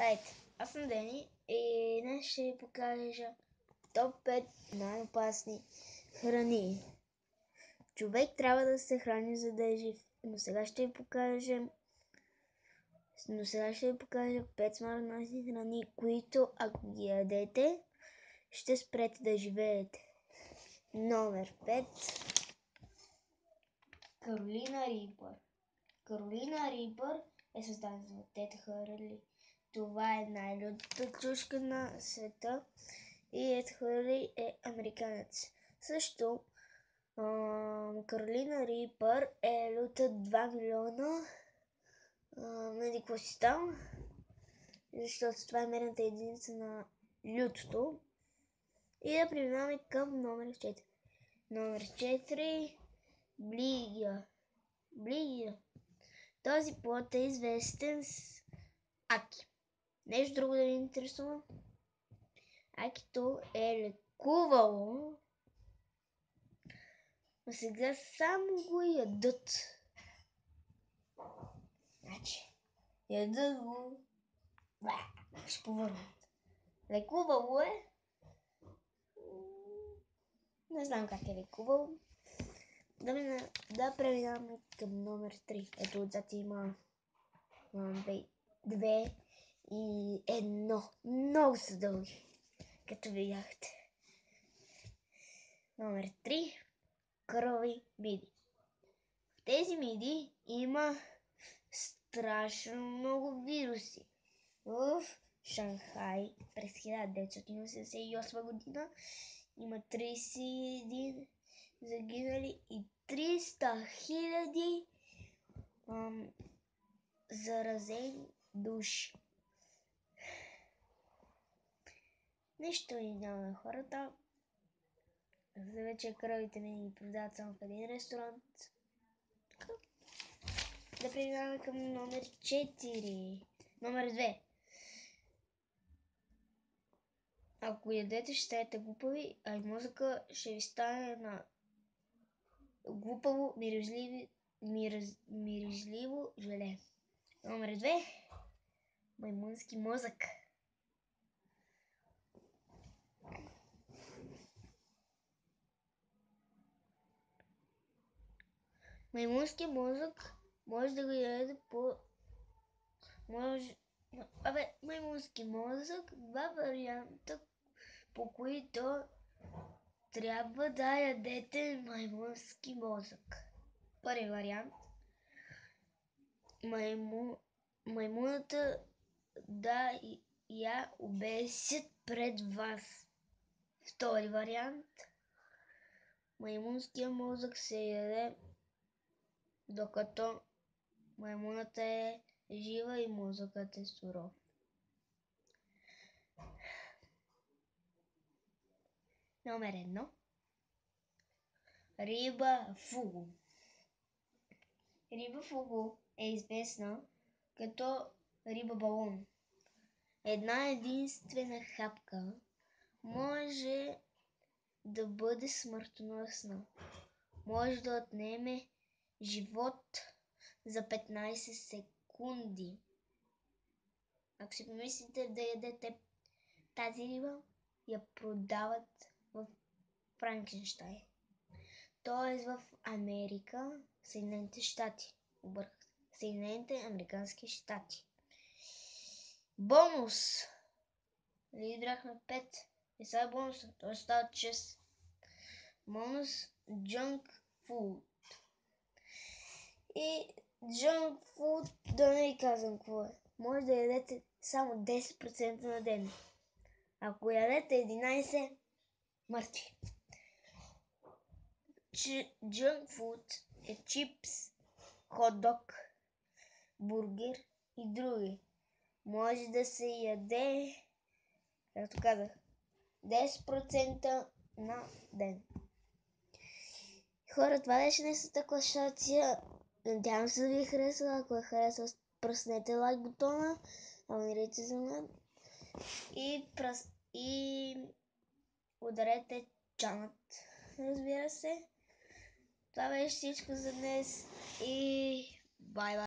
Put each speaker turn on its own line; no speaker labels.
Здравейте, аз съм Дени и днес ще ви покажа топ 5 най-опасни храни. Човек трябва да се храни, за да е жив. Но сега ще ви покажа 5 смъртоносни храни, които ако ги ядете, ще спрете да живеете. Номер 5. Каролина Рипър. Каролина Рипър е създадена за Тед Хърли. Това е най-лютата чушка на света и Ед Хърли е американец. Също Каролина Рипър е люта 2 милиона. Нали какво си става? Защото това е мерната единица на лютото. И да преминаваме към номер 4. Номер 4. Блигия. Този плод е известен с аки. Нещо друго да ви интересува? Акито е лекувало, но сега само го ядат. Значи, ядат го, ще повърнат. Лекувало е, не знам как е лекувало. Да преминаваме към номер 3. Ето отзад има 2 и 1. Много са дълги, като видяхте. Номер 3. Кървави миди. В тези миди има страшно много вируси. В Шанхай през 1988 година има 31 загинали и 300 хиляди заразени души. Нищо и няма на хората. За вече кръвите ми продават само в един ресторант. Да преминаваме към номер 4. Номер 2. Ако ядете, ще станете глупави, а и мозъка ще ви стане на глупаво, миризливо желе. Номер 2. Маймунски мозък. Маймунски мозък може да го ядете маймунски мозък, два варианта, по които трябва да ядете маймунски мозък. Първи вариант. Маймуната да я обесят пред вас. Втори вариант. Маймунския мозък се яде докато маймуната е жива и мозъкът е суров. Номер 1. Риба фугу. Риба фугу е известна като риба балон. Една единствена хапка може да бъде смъртоносна. Може да отнеме живот за 15 секунди. Ако си помислите да ядете тази риба, я продават в Франкенщайн. Тоест в Америка, Съединените щати. Съединените американски щати. Бонус! Или бяхме 5. И сега е бонус. Той става 6. Бонус junk food. И junk food, да не ви казвам какво е. Може да ядете само 10% на ден. Ако ядете 11, мъртви. Junk food е чипс, хот-дог, бургер и други. Може да се яде, както казах, 10% на ден. Хора, това беше днесната класация. Надявам се да ви е харесала. Ако е харесала, пръснете лайк бутона, абонирайте за мен и ударете чанът, разбира се. Това беше всичко за днес и бай-бай!